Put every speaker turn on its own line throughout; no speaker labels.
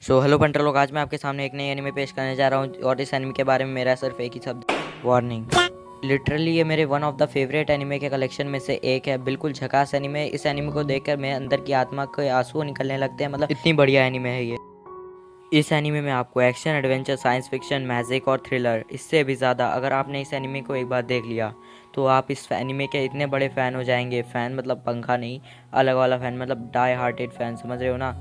Hello punter लोग, आज मैं आपके सामने एक नई एनिमे पेश करने जा रहा हूँ और इस एनिमे के बारे में मेरा सिर्फ एक ही शब्द, वार्निंग। लिटरली ये मेरे one of the favourite anime के कलेक्शन में से एक है। बिल्कुल झकास एनिमे। इस एनिमे को देखकर मेरे अंदर की आत्मा के आंसू निकलने लगते हैं। मतलब इतनी बढ़िया एनिमे है ये। इस एनिमे में आपको action, adventure, science fiction, magic और थ्रिलर, इससे भी ज़्यादा अगर आपने इस एनिमे को एक बार देख लिया तो आप इस एनिमे के इतने बड़े फ़ैन हो जाएंगे। फ़ैन मतलब पंखा नहीं, अलग वाला फ़ैन, मतलब डाई हार्टेड फ़ैन, समझ रहे हो ना।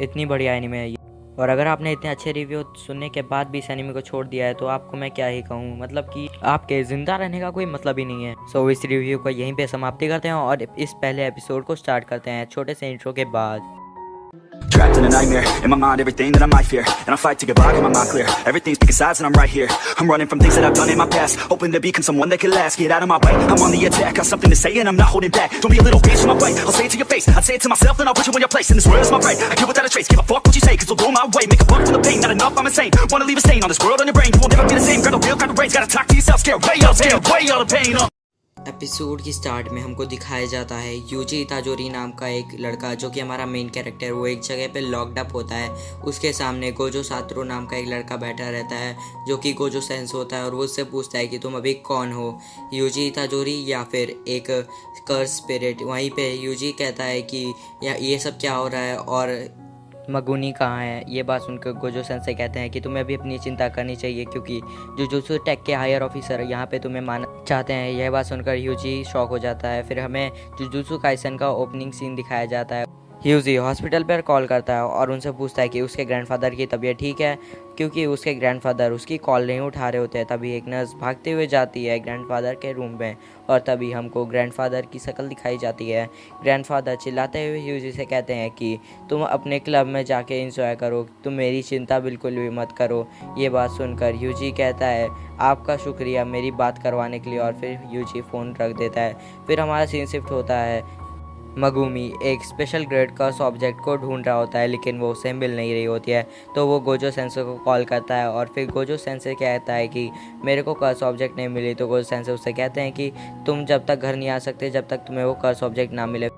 इतनी बढ़िया एनिमे है ये। और अगर आपने इतने अच्छे रिव्यू सुनने के बाद भी इस एनिमे को छोड़ दिया है तो आपको मैं क्या ही कहूँ, मतलब कि आपके ज़िंदा रहने का कोई मतलब ही नहीं है। इस रिव्यू को यहीं पे समाप्ति करते हैं और इस पहले एपिसोड को स्टार्ट करते हैं छोटे से इंट्रो के बाद।
Trapped in a nightmare, in my mind everything that I might fear. And I fight to get by, get my mind clear. Everything's picking sides and I'm right here. I'm running from things that I've done in my past, hoping to become someone that can last. Get out of my way, I'm on the attack. Got something to say and I'm not holding back. Don't be a little bitch in my way, I'll say it to your face. I'd say it to myself and I'll put you in your place. And this world is my right, I kill without a trace. Give a fuck what you say, cause it'll go my way. Make a buck from the pain, not enough, I'm insane. Wanna leave a stain on this world, on your brain. You won't never be the same, grab a wheel, grab the reins. Gotta talk to yourself, scared way out of pain.
Episode की start में हमको दिखाया जाता है UG इताजोरी नाम का एक लड़का, जो कि हमारा मेन कैरेक्टर, वो एक जगह पे लॉक्ड अप होता है। उसके सामने गोजो सातरो नाम का एक लड़का बैठा रहता है, जो कि गोजो सेंस होता है, और वो उससे पूछता है कि तुम अभी कौन हो, यूजी इताजोरी या फिर एक कर्स स्पिरिट। वहीं पे यूजी कहता है कि ये सब क्या हो रहा है और मगुनी कहाँ है। ये बात सुनकर गोजो सेंसे कहते हैं कि तुम्हें अभी अपनी चिंता करनी चाहिए, क्योंकि जुजुत्सु टेक के हायर ऑफिसर यहाँ पे तुम्हें मानना चाहते हैं। यह बात सुनकर यूजी शॉक हो जाता है। फिर हमें जुजुत्सु काइसन का ओपनिंग सीन दिखाया जाता है। यूजी हॉस्पिटल पर कॉल करता है और उनसे पूछता है कि उसके ग्रैंडफादर की तबीयत ठीक है, क्योंकि उसके ग्रैंडफादर उसकी कॉल नहीं उठा रहे होते हैं। तभी एक नर्स भागते हुए जाती है ग्रैंडफादर के रूम में और तभी हमको ग्रैंडफादर की शक्ल दिखाई जाती है। ग्रैंडफादर चिल्लाते हुए यूजी से कहते हैं कि तुम अपने क्लब में जाके एंजॉय करो, तुम मेरी चिंता बिल्कुल भी मत करो। ये बात सुनकर यूजी कहता है आपका शुक्रिया मेरी बात करवाने के लिए, और फिर यूजी फ़ोन रख देता है। फिर हमारा सीन शिफ्ट होता है। मगुमी एक स्पेशल ग्रेड कर्स ऑब्जेक्ट को ढूंढ रहा होता है, लेकिन वो उसे मिल नहीं रही होती है। तो वो गोजो सेंसे को कॉल करता है और फिर गोजो सेंसे कहता है कि मेरे को कर्स ऑब्जेक्ट नहीं मिली। तो गोजो सेंसे उससे कहते हैं कि तुम जब तक घर नहीं आ सकते जब तक तुम्हें वो कर्स ऑब्जेक्ट ना मिले।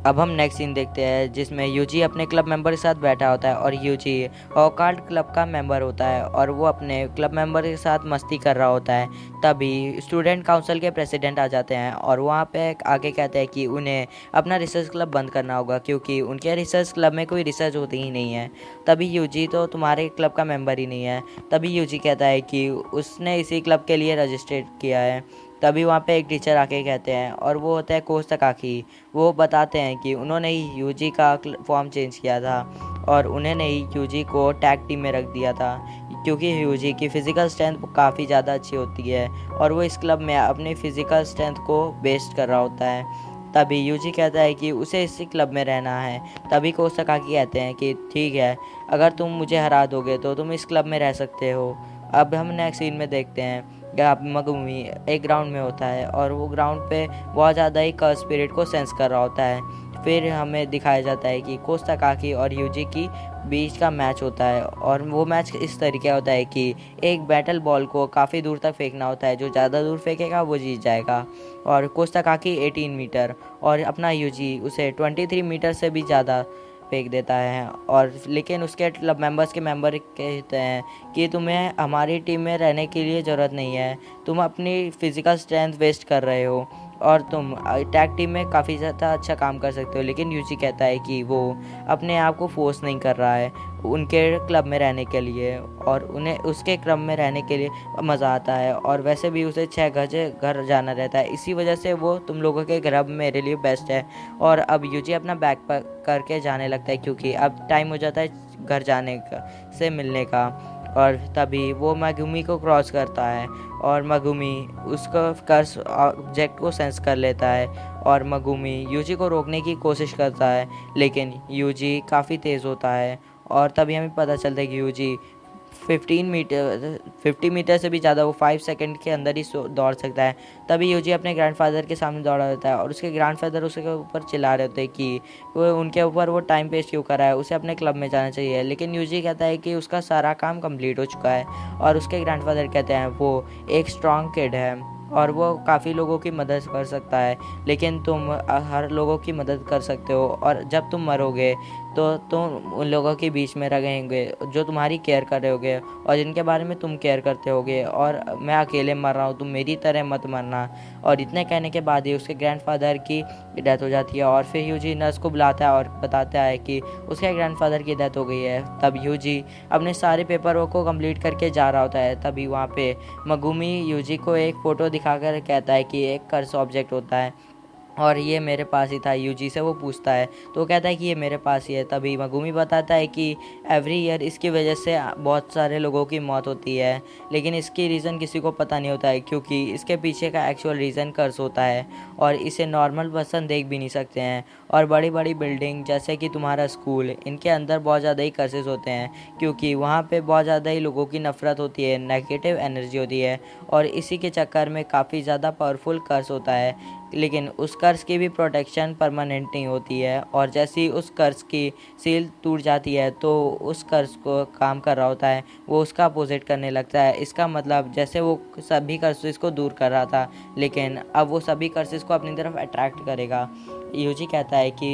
अब हम नेक्स्ट सीन देखते हैं, जिसमें यूजी अपने क्लब मेंबर के साथ बैठा होता है और यूजी हॉकार्ड क्लब का मेंबर होता है और वो अपने क्लब मेंबर के साथ मस्ती कर रहा होता है। तभी स्टूडेंट काउंसिल के प्रेसिडेंट आ जाते हैं और वहाँ पे आगे कहते हैं कि उन्हें अपना रिसर्च क्लब बंद करना होगा, क्योंकि उनके रिसर्च क्लब में कोई रिसर्च होती ही नहीं है। तभी यूजी तो तुम्हारे क्लब का मेंबर ही नहीं है। तभी यूजी कहता है कि उसने इसी क्लब के लिए रजिस्ट्रेट किया है। तभी वहाँ पे एक टीचर आके कहते हैं और वो होता है कोच तकाकी। वो बताते हैं कि उन्होंने ही यूजी का फॉर्म चेंज किया था और उन्होंने ही यूजी को टैग टीम में रख दिया था, क्योंकि यूजी की फ़िज़िकल स्ट्रेंथ काफ़ी ज़्यादा अच्छी होती है और वो इस क्लब में अपनी फ़िज़िकल स्ट्रेंथ को बेस्ट कर रहा होता है। तभी यूजी कहता है कि उसे इसी क्लब में रहना है। तभी कोच तकाकी कहते हैं कि ठीक है, अगर तुम मुझे हरा दोगे तो तुम इस क्लब में रह सकते हो। अब हम नेक्स्ट सीन में देखते हैं मगुमी एक ग्राउंड में होता है और वो ग्राउंड पे बहुत ज़्यादा ही कर्स स्पिरिट को सेंस कर रहा होता है। फिर हमें दिखाया जाता है कि कोच तकाकी और यूजी की बीच का मैच होता है और वो मैच इस तरीके होता है कि एक बैटल बॉल को काफ़ी दूर तक फेंकना होता है, जो ज़्यादा दूर फेंकेगा वो जीत जाएगा। और कोच तकाकी 18 मीटर और अपना यूजी उसे 23 मीटर से भी ज़्यादा फेंक देता है। और लेकिन उसके क्लब मेंबर्स के मेंबर कहते हैं कि तुम्हें हमारी टीम में रहने के लिए ज़रूरत नहीं है, तुम अपनी फ़िज़िकल स्ट्रेंथ वेस्ट कर रहे हो और तुम टैग टीम में काफ़ी ज़्यादा अच्छा काम कर सकते हो। लेकिन यूजी कहता है कि वो अपने आप को फोर्स नहीं कर रहा है उनके क्लब में रहने के लिए और उन्हें उसके क्लब में रहने के लिए मज़ा आता है, और वैसे भी उसे 6 घर जाना रहता है। इसी वजह से वो तुम लोगों के क्लब मेरे लिए बेस्ट है। और अब यूजी अपना बैग पैक करके जाने लगता है, क्योंकि अब टाइम हो जाता है घर जाने का से मिलने का। और तभी वो मगुमी को क्रॉस करता है और मगुमी उसका कर्स ऑब्जेक्ट को सेंस कर लेता है और मगुमी यूजी को रोकने की कोशिश करता है, लेकिन यूजी काफ़ी तेज़ होता है और तभी हमें पता चलता है कि यूजी 50 मीटर से भी ज़्यादा वो 5 सेकंड के अंदर ही दौड़ सकता है। तभी यूजी अपने ग्रैंडफादर के सामने दौड़ा रहता है और उसके ग्रैंडफादर उसके ऊपर चिल्ला रहे होते हैं कि वो उनके ऊपर वो टाइम वेस्ट क्यों कर रहा है, उसे अपने क्लब में जाना चाहिए। लेकिन यूजी कहता है कि उसका सारा काम कंप्लीट हो चुका है और उसके ग्रैंडफादर कहते हैं वो एक स्ट्रॉन्ग किड है और वो काफ़ी लोगों की मदद कर सकता है, लेकिन तुम हर लोगों की मदद कर सकते हो और जब तुम मरोगे तो तुम उन लोगों के बीच में रहेंगे जो तुम्हारी केयर कर रहे होगे और जिनके बारे में तुम केयर करते होगे, और मैं अकेले मर रहा हूँ, तुम मेरी तरह मत मरना। और इतने कहने के बाद ही उसके ग्रैंडफादर की डेथ हो जाती है। और फिर यूजी नर्स को बुलाता है और बताता है कि उसके ग्रैंडफादर की डेथ हो गई है। तब यूजी अपने सारे पेपर वर्क को कंप्लीट करके जा रहा होता है। तभी वहाँ पे मगुमी यूजी को एक फ़ोटो दिखाकर कहता है कि एक कर्स ऑब्जेक्ट होता है और ये मेरे पास ही था। यूजी से वो पूछता है तो वो कहता है कि ये मेरे पास ही है। तभी मगुमी बताता है कि एवरी ईयर इसकी वजह से बहुत सारे लोगों की मौत होती है, लेकिन इसकी रीज़न किसी को पता नहीं होता है, क्योंकि इसके पीछे का एक्चुअल रीज़न कर्स होता है और इसे नॉर्मल पर्सन देख भी नहीं सकते हैं। और बड़ी बड़ी बिल्डिंग जैसे कि तुम्हारा स्कूल, इनके अंदर बहुत ज़्यादा ही कर्सेस होते हैं, क्योंकि वहाँ पे बहुत ज़्यादा ही लोगों की नफ़रत होती है, नेगेटिव एनर्जी होती है, और इसी के चक्कर में काफ़ी ज़्यादा पावरफुल कर्स होता है। लेकिन उस कर्स की भी प्रोटेक्शन परमानेंट नहीं होती है, और जैसे ही उस कर्स की सील टूट जाती है तो उस कर्स को काम कर रहा होता है वो उसका अपोजिट करने लगता है। इसका मतलब जैसे वो सभी कर्सेस को दूर कर रहा था, लेकिन अब वो सभी कर्सेस को अपनी तरफ अट्रैक्ट करेगा। यूजी कहता है कि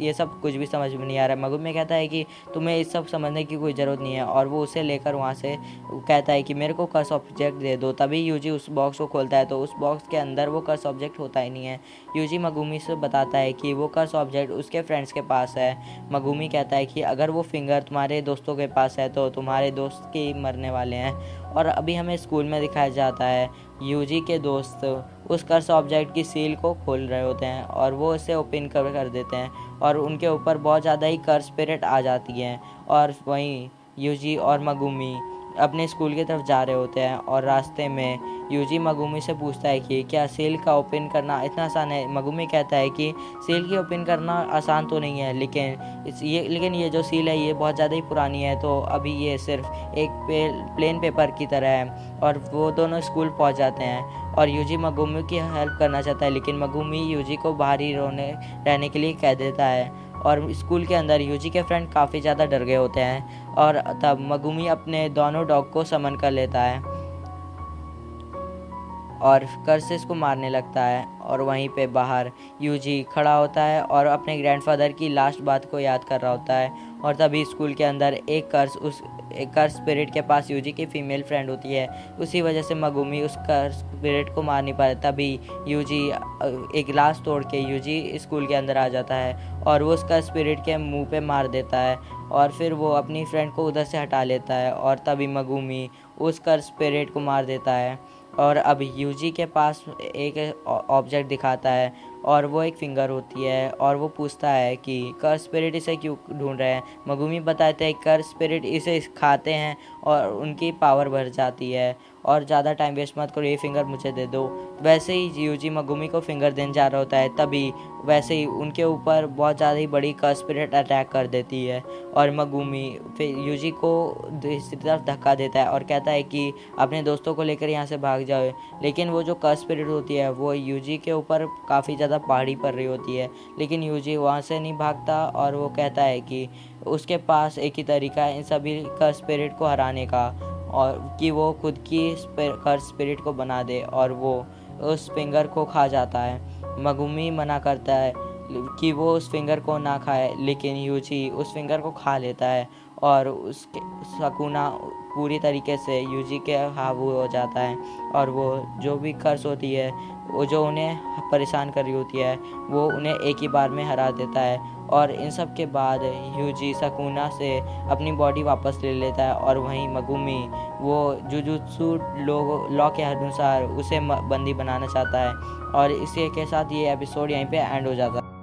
ये सब कुछ भी समझ में नहीं आ रहा है। मगुमे कहता है कि तुम्हें इस सब समझने की कोई ज़रूरत नहीं है, और वो उसे लेकर वहाँ से कहता है कि मेरे को कर्स ऑब्जेक्ट दे दो। तभी यूजी उस बॉक्स को खोलता है तो उस बॉक्स के अंदर वो कर्स ऑब्जेक्ट होता ही नहीं है। यूजी मगुमी से बताता है कि वो कर्स ऑब्जेक्ट उसके फ्रेंड्स के पास है। मगुमी कहता है कि अगर वो फिंगर तुम्हारे दोस्तों के पास है तो तुम्हारे दोस्त के मरने वाले हैं। और अभी हमें स्कूल में दिखाया जाता है यूजी के दोस्त उस कर्स ऑब्जेक्ट की सील को खोल रहे होते हैं और वो इसे ओपन कर देते हैं, और उनके ऊपर बहुत ज़्यादा ही कर्स स्पिरिट आ जाती हैं। और वहीं यूजी और मगुमी अपने स्कूल की तरफ जा रहे होते हैं, और रास्ते में यूजी मगुमी से पूछता है कि क्या सील का ओपन करना इतना आसान है। मगुमी कहता है कि सील की ओपन करना आसान तो नहीं है, लेकिन ये जो सील है ये बहुत ज़्यादा ही पुरानी है, तो अभी ये सिर्फ एक प्लेन पेपर की तरह है। और वो दोनों स्कूल पहुंच जाते हैं और यूजी मगुमी की हेल्प करना चाहता है, लेकिन मगुमी यूजी को बाहर ही रहने के लिए कह देता है। और स्कूल के अंदर यूजी के फ्रेंड काफ़ी ज़्यादा डर गए होते हैं, और तब मगुमी अपने दोनों डॉग को समन कर लेता है और कर्सेस को मारने लगता है। और वहीं पे बाहर यूजी खड़ा होता है और अपने ग्रैंडफादर की लास्ट बात को याद कर रहा होता है। और तभी स्कूल के अंदर एक कर्स स्पिरिट के पास यूजी की फीमेल फ्रेंड होती है, उसी वजह से मगुमी उस कर्स स्पिरिट को मार नहीं पाता। तभी यूजी एक ग्लास तोड़ के यूजी स्कूल के अंदर आ जाता है और वो उसका स्पिरिट के मुंह पे मार देता है, और फिर वो अपनी फ्रेंड को उधर से हटा लेता है। और तभी मगुमी उस कर्स स्पिरिट को मार देता है। और अब यूजी के पास एक ऑब्जेक्ट दिखाता है और वो एक फिंगर होती है, और वो पूछता है कि कर्स स्पिरिट इसे क्यों ढूंढ रहे हैं। मगुमी बताते हैं कर्स स्पिरिट इसे खाते हैं और उनकी पावर बढ़ जाती है, और ज़्यादा टाइम वेस्ट मत करो, ये फिंगर मुझे दे दो। वैसे ही यूजी मगुमी को फिंगर देने जा रहा होता है, तभी वैसे ही उनके ऊपर बहुत ज़्यादा ही बड़ी कर्स स्पिरिट अटैक कर देती है, और मगुमी फिर यूजी को दूसरी तरफ धक्का देता है और कहता है कि अपने दोस्तों को लेकर यहाँ से भाग जाओ। लेकिन वो जो कर्स स्पिरिट होती है वो यूजी के ऊपर काफ़ी ज़्यादा पहाड़ी पड़ रही होती है, लेकिन यूजी वहाँ से नहीं भागता, और वो कहता है कि उसके पास एक ही तरीका है इन सभी कर्स स्पिरिट को हराने का, और कि वो खुद की कर्स स्पिरिट को बना दे, और वो उस फिंगर को खा जाता है। मगुमी मना करता है कि वो उस फिंगर को ना खाए, लेकिन यूजी उस फिंगर को खा लेता है और उसके सकूना पूरी तरीके से यूजी के काबू हो जाता है, और वो जो भी कर्स होती है वो जो उन्हें परेशान कर रही होती है वो उन्हें एक ही बार में हरा देता है। और इन सब के बाद यूजी सकूना से अपनी बॉडी वापस ले लेता है, और वहीं मगुमी वो जुजुत्सु लॉ के अनुसार उसे बंदी बनाना चाहता है। और इसी के साथ ये एपिसोड यहीं पे एंड हो जाता है।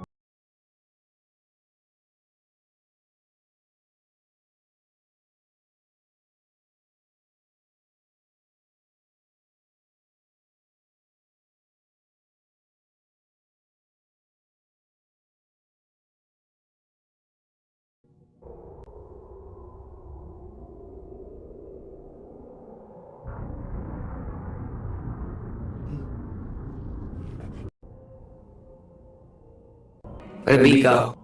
Where we go.